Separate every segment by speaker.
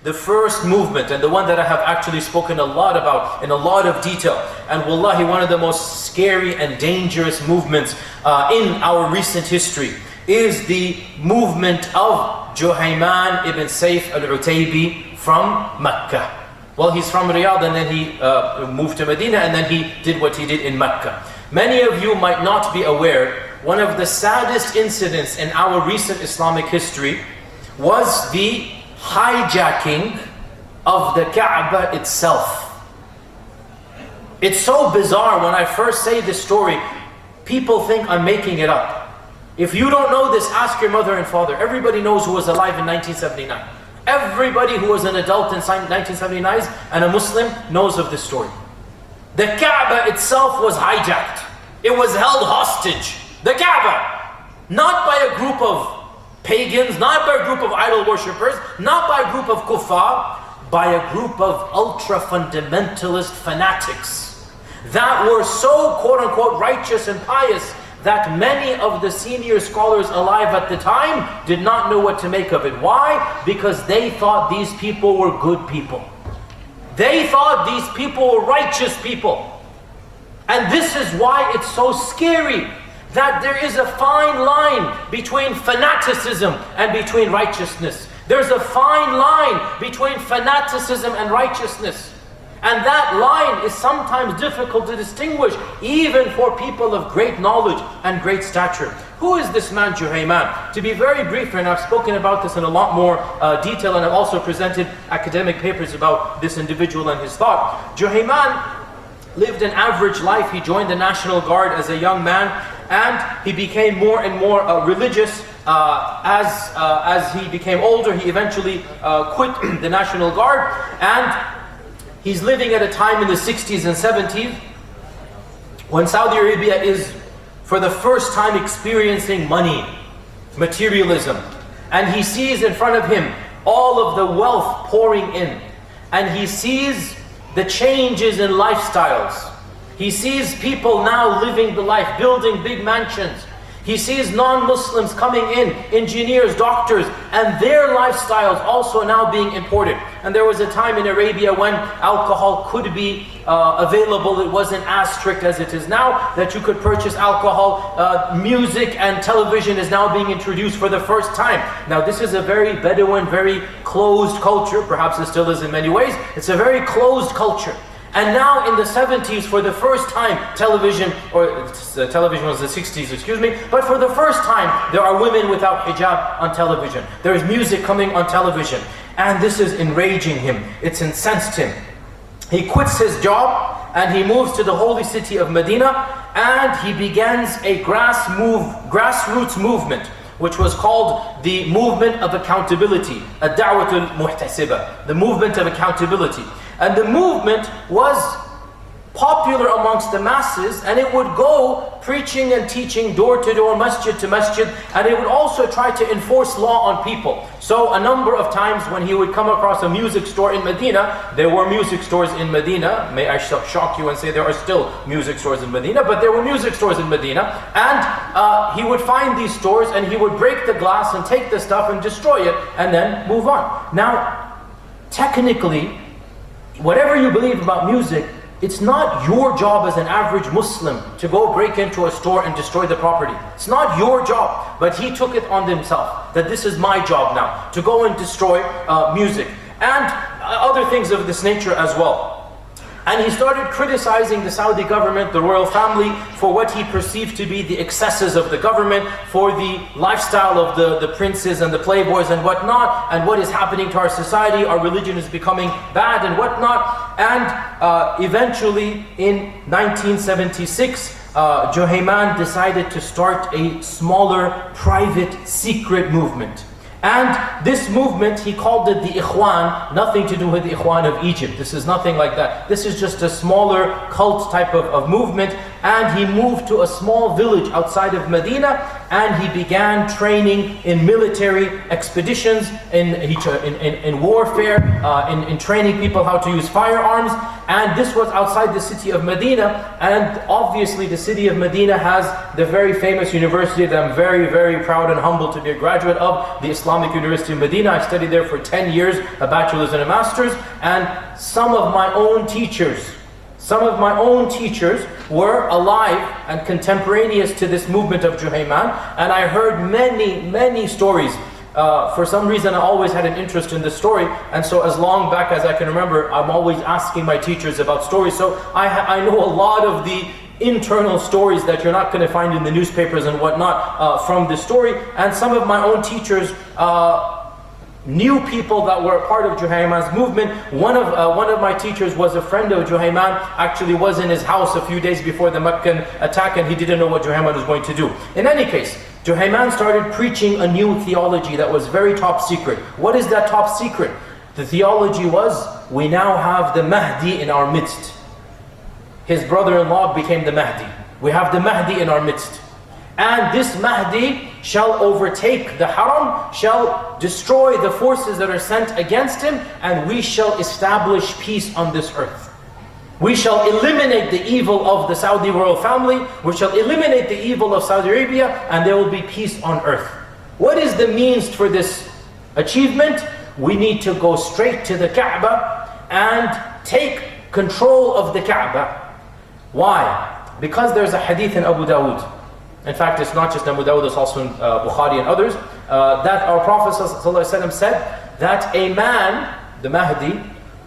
Speaker 1: the first movement, and the one that I have actually spoken a lot about in a lot of detail, and wallahi one of the most scary and dangerous movements in our recent history, is the movement of Juhayman ibn Sayf al-Utaybi from Mecca. Well, he's from Riyadh, and then he moved to Medina, and then he did what he did in Mecca. Many of you might not be aware, one of the saddest incidents in our recent Islamic history was the hijacking of the Kaaba itself. It's so bizarre. When I first say this story, people think I'm making it up. If you don't know this, ask your mother and father. Everybody knows who was alive in 1979. Everybody who was an adult in 1979 and a Muslim knows of this story. The Kaaba itself was hijacked. It was held hostage. The Kaaba. Not by a group of pagans, not by a group of idol worshippers, not by a group of kuffar, by a group of ultra-fundamentalist fanatics that were so quote-unquote righteous and pious that many of the senior scholars alive at the time did not know what to make of it. Why? Because they thought these people were good people. They thought these people were righteous people. And this is why it's so scary, that there is a fine line between fanaticism and between righteousness. There's a fine line between fanaticism and righteousness. And that line is sometimes difficult to distinguish, even for people of great knowledge and great stature. Who is this man, Juhayman? To be very brief, and I've spoken about this in a lot more detail, and I've also presented academic papers about this individual and his thought. Juhayman lived an average life. He joined the National Guard as a young man, and he became more and more religious. As he became older, he eventually quit the National Guard, and he's living at a time in the 60s and 70s when Saudi Arabia is for the first time experiencing money, materialism. And he sees in front of him all of the wealth pouring in. And he sees the changes in lifestyles. He sees people now living the life, building big mansions. He sees non-Muslims coming in, engineers, doctors, and their lifestyles also now being imported. And there was a time in Arabia when alcohol could be available. It wasn't as strict as it is now, that you could purchase alcohol. Music and television is now being introduced for the first time. Now this is a very Bedouin, very closed culture. Perhaps it still is in many ways. It's a very closed culture. And now in the 70s, for the first time, television was the 60s, excuse me, but for the first time, there are women without hijab on television. There is music coming on television. And this is enraging him. It's incensed him. He quits his job and he moves to the holy city of Medina, and he begins a grassroots movement, which was called the movement of accountability, ad-da'watul muhtasiba, the movement of accountability. And the movement was popular amongst the masses, and it would go preaching and teaching door to door, masjid to masjid, and it would also try to enforce law on people. So a number of times when he would come across a music store in Medina, there were music stores in Medina, may I shock you and say there are still music stores in Medina, but there were music stores in Medina, and he would find these stores and he would break the glass and take the stuff and destroy it and then move on. Now, technically, whatever you believe about music, it's not your job as an average Muslim to go break into a store and destroy the property. It's not your job, but he took it on himself, that this is my job now, to go and destroy music. And other things of this nature as well. And he started criticizing the Saudi government, the royal family, for what he perceived to be the excesses of the government, for the lifestyle of the princes and the playboys and whatnot, and what is happening to our society. Our religion is becoming bad and whatnot. And eventually in 1976, Juhayman decided to start a smaller, private, secret movement. And this movement, he called it the Ikhwan, nothing to do with the Ikhwan of Egypt. This is nothing like that. This is just a smaller cult type of movement. and he moved to a small village outside of Medina, and he began training in military expeditions, in warfare, in training people how to use firearms. And this was outside the city of Medina, and obviously the city of Medina has the very famous university that I'm very, very proud and humbled to be a graduate of, the Islamic University of Medina. I studied there for 10 years, a bachelor's and a master's, and some of my own teachers were alive and contemporaneous to this movement of Juhayman, and I heard many, many stories. For some reason I always had an interest in this story, and so as long back as I can remember, I'm always asking my teachers about stories. So I know a lot of the internal stories that you're not going to find in the newspapers and whatnot from this story. And some of my own teachers knew people that were part of Juhayman's movement. One of my teachers was a friend of Juhayman, actually was in his house a few days before the Meccan attack, and he didn't know what Juhayman was going to do. In any case, Juhayman started preaching a new theology that was very top secret. What is that top secret? The theology was, we now have the Mahdi in our midst. His brother-in-law became the Mahdi. We have the Mahdi in our midst. And this Mahdi shall overtake the Haram, shall destroy the forces that are sent against him, and we shall establish peace on this earth. We shall eliminate the evil of the Saudi royal family, we shall eliminate the evil of Saudi Arabia, and there will be peace on earth. What is the means for this achievement? We need to go straight to the Kaaba and take control of the Kaaba. Why? Because there's a hadith in Abu Dawud. In fact, it's not just Abu Dawud, it's also in Bukhari and others, that our Prophet ﷺ said that a man, the Mahdi,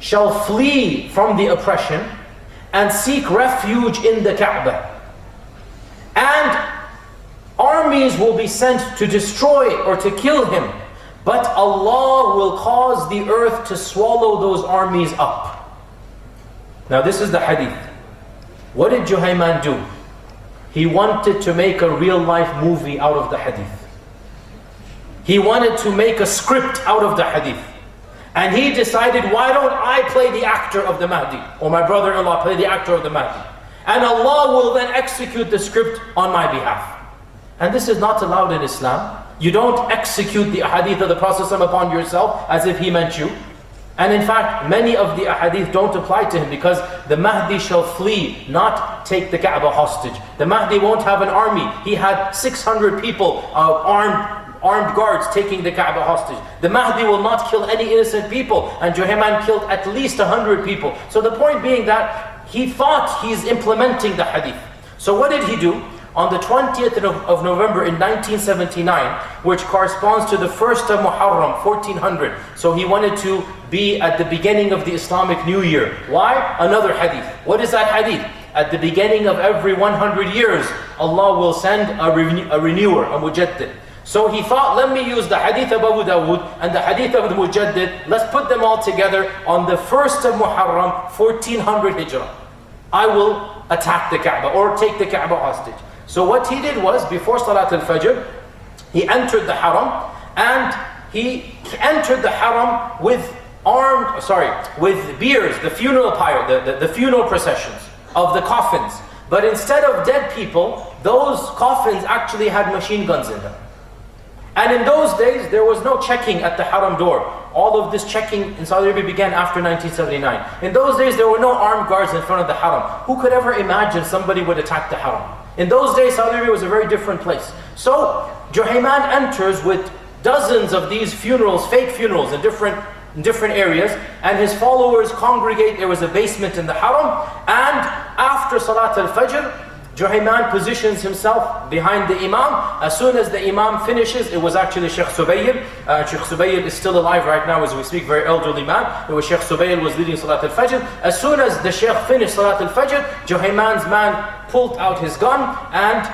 Speaker 1: shall flee from the oppression and seek refuge in the Kaaba. And armies will be sent to destroy or to kill him, but Allah will cause the earth to swallow those armies up. Now this is the hadith. What did Juhayman do? He wanted to make a real-life movie out of the hadith. He wanted to make a script out of the hadith. And he decided, why don't I play the actor of the Mahdi? Or my brother-in-law play the actor of the Mahdi. And Allah will then execute the script on my behalf. And this is not allowed in Islam. You don't execute the hadith of the Prophet upon yourself as if he meant you. And in fact, many of the ahadith don't apply to him, because the Mahdi shall flee, not take the Kaaba hostage. The Mahdi won't have an army. He had 600 people, armed guards taking the Kaaba hostage. The Mahdi will not kill any innocent people, and Juhayman killed at least 100 people. So the point being that he thought he's implementing the hadith. So what did he do? On the 20th of November in 1979, which corresponds to the 1st of Muharram, 1400. So he wanted to be at the beginning of the Islamic New Year. Why? Another hadith. What is that hadith? At the beginning of every 100 years, Allah will send a renewer, a mujaddid. So he thought, let me use the hadith of Abu Dawud and the hadith of the mujaddid. Let's put them all together on the 1st of Muharram, 1400 Hijrah. I will attack the Kaaba or take the Kaaba hostage. So what he did was, before Salat al-Fajr, he entered the Haram, and he entered the Haram with biers, the funeral pyre, the funeral processions of the coffins. But instead of dead people, those coffins actually had machine guns in them. And in those days, there was no checking at the Haram door. All of this checking in Saudi Arabia began after 1979. In those days, there were no armed guards in front of the Haram. Who could ever imagine somebody would attack the Haram? In those days, Saudi Arabia was a very different place. So, Juhayman enters with dozens of these funerals, fake funerals in different areas, and his followers congregate. There was a basement in the Haram, and after Salat al-Fajr, Juhayman positions himself behind the Imam. As soon as the Imam finishes, it was actually Sheikh Subayl. Sheikh Subayl is still alive right now as we speak, very elderly man. It was Sheikh Subayl was leading Salat al-Fajr. As soon as the Sheikh finished Salat al-Fajr, Juhayman's man pulled out his gun and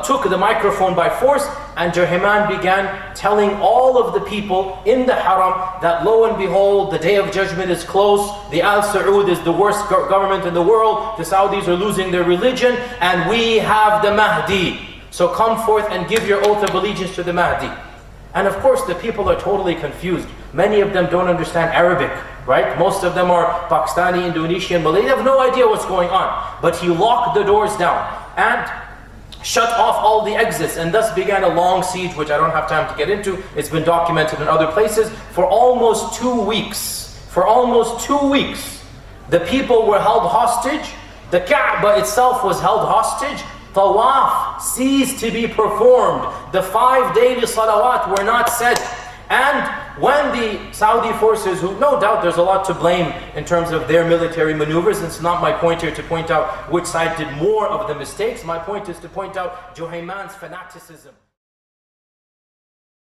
Speaker 1: took the microphone by force, and Juhayman began telling all of the people in the Haram that lo and behold, the day of judgment is close, the Al Saud is the worst government in the world, the Saudis are losing their religion, and we have the Mahdi. So come forth and give your oath of allegiance to the Mahdi. And of course the people are totally confused. Many of them don't understand Arabic. right? Most of them are Pakistani, Indonesian, Malay. They have no idea what's going on. But he locked the doors down and shut off all the exits, and thus began a long siege, which I don't have time to get into. It's been documented in other places. For almost 2 weeks, the people were held hostage. The Kaaba itself was held hostage. Tawaf ceased to be performed. The 5 daily salawat were not said. And when the Saudi forces, who no doubt there's a lot to blame in terms of their military maneuvers, it's not my point here to point out which side did more of the mistakes. My point is to point out Juhayman's fanaticism.